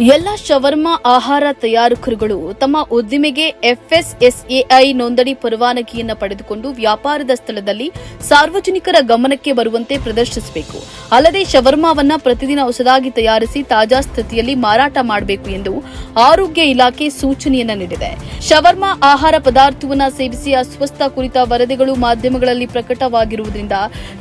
ಎಲ್ಲ ಶವರ್ಮಾ ಆಹಾರ ತಯಾರಕರುಗಳು ತಮ್ಮ ಉದ್ದಿಮೆಗೆ FSSAI ನೋಂದಣಿ ಪರವಾನಗಿಯನ್ನು ಪಡೆದುಕೊಂಡು ವ್ಯಾಪಾರದ ಸ್ಥಳದಲ್ಲಿ ಸಾರ್ವಜನಿಕರ ಗಮನಕ್ಕೆ ಬರುವಂತೆ ಪ್ರದರ್ಶಿಸಬೇಕು. ಅಲ್ಲದೆ ಶವರ್ಮಾವನ್ನ ಪ್ರತಿದಿನ ಹೊಸದಾಗಿ ತಯಾರಿಸಿ ತಾಜಾ ಸ್ಥಿತಿಯಲ್ಲಿ ಮಾರಾಟ ಮಾಡಬೇಕು ಎಂದು ಆರೋಗ್ಯ ಇಲಾಖೆ ಸೂಚನೆಯನ್ನ ನೀಡಿದೆ. ಶವರ್ಮಾ ಆಹಾರ ಪದಾರ್ಥವನ್ನು ಸೇವಿಸಿ ಅಸ್ವಸ್ಥ ಕುರಿತ ವರದಿಗಳು ಮಾಧ್ಯಮಗಳಲ್ಲಿ ಪ್ರಕಟವಾಗಿರುವುದರಿಂದ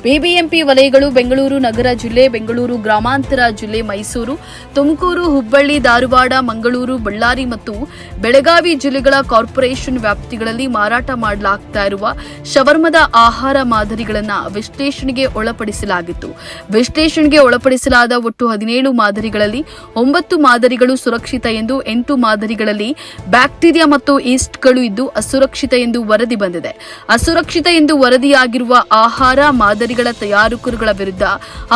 ಬಿಬಿಎಂಪಿ ವಲಯಗಳು ಬೆಂಗಳೂರು ನಗರ ಜಿಲ್ಲೆ, ಬೆಂಗಳೂರು ಗ್ರಾಮಾಂತರ ಜಿಲ್ಲೆ, ಮೈಸೂರು, ತುಮಕೂರು, ಹುಬ್ಬಳ್ಳಿ, ಧಾರವಾಡ, ಮಂಗಳೂರು, ಬಳ್ಳಾರಿ ಮತ್ತು ಬೆಳಗಾವಿ ಜಿಲ್ಲೆಗಳ ಕಾರ್ಪೊರೇಷನ್ ವ್ಯಾಪ್ತಿಗಳಲ್ಲಿ ಮಾರಾಟ ಮಾಡಲಾಗ್ತಾ ಇರುವ ಶವರ್ಮದ ಆಹಾರ ಮಾದರಿಗಳನ್ನು ವಿಶ್ಲೇಷಣೆಗೆ ಒಳಪಡಿಸಲಾಗಿತ್ತು. ವಿಶ್ಲೇಷಣೆಗೆ ಒಳಪಡಿಸಲಾದ ಒಟ್ಟು 17 ಮಾದರಿಗಳಲ್ಲಿ 9 ಮಾದರಿಗಳು ಸುರಕ್ಷಿತ ಎಂದು, 8 ಮಾದರಿಗಳಲ್ಲಿ ಬ್ಯಾಕ್ಟೀರಿಯಾ ಮತ್ತು ಈಸ್ಟ್ಗಳು ಇದ್ದು ಅಸುರಕ್ಷಿತ ಎಂದು ವರದಿ ಬಂದಿದೆ. ಅಸುರಕ್ಷಿತ ಎಂದು ವರದಿಯಾಗಿರುವ ಆಹಾರ ಮಾದರಿಗಳ ತಯಾರಕರುಗಳ ವಿರುದ್ಧ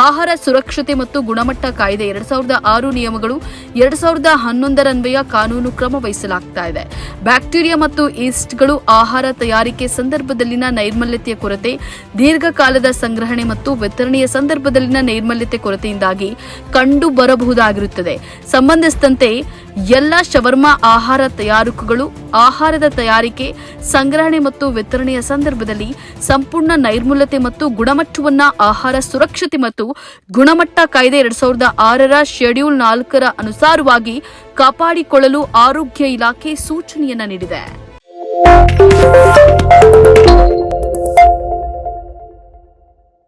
ಆಹಾರ ಸುರಕ್ಷತೆ ಮತ್ತು ಗುಣಮಟ್ಟ ಕಾಯ್ದೆ 2006 ನಿಯಮಗಳು 2011 ಅನ್ವಯ ಕಾನೂನು ಕ್ರಮ ವಹಿಸಲಾಗ್ತಾ ಇದೆ. ಬ್ಯಾಕ್ಟೀರಿಯಾ ಮತ್ತು ಈಸ್ಟ್ಗಳು ಆಹಾರ ತಯಾರಿಕೆ ಸಂದರ್ಭದಲ್ಲಿನ ನೈರ್ಮಲ್ಯತೆಯ ಕೊರತೆ, ದೀರ್ಘಕಾಲದ ಸಂಗ್ರಹಣೆ ಮತ್ತು ವಿತರಣೆಯ ಸಂದರ್ಭದಲ್ಲಿನ ನೈರ್ಮಲ್ಯತೆ ಕೊರತೆಯಿಂದಾಗಿ ಕಂಡು ಬರಬಹುದಾಗಿರುತ್ತದೆ. ಸಂಬಂಧಿಸಿದಂತೆ ಎಲ್ಲ ಶವರ್ಮಾ ಆಹಾರ ತಯಾರಕರುಗಳು ಆಹಾರದ ತಯಾರಿಕೆ, ಸಂಗ್ರಹಣೆ ಮತ್ತು ವಿತರಣೆಯ ಸಂದರ್ಭದಲ್ಲಿ ಸಂಪೂರ್ಣ ನೈರ್ಮಲ್ಯತೆ ಮತ್ತು ಗುಣಮಟ್ಟವನ್ನು ಆಹಾರ ಸುರಕ್ಷತೆ ಮತ್ತು ಗುಣಮಟ್ಟ ಕಾಯ್ದೆ 2006 ಶೆಡ್ಯೂಲ್ 4 ಅನುಸಾರವಾಗಿ ಕಾಪಾಡಿಕೊಳ್ಳಲು ಆರೋಗ್ಯ ಇಲಾಖೆ ಸೂಚನೆಯನ್ನ ನೀಡಿದೆ.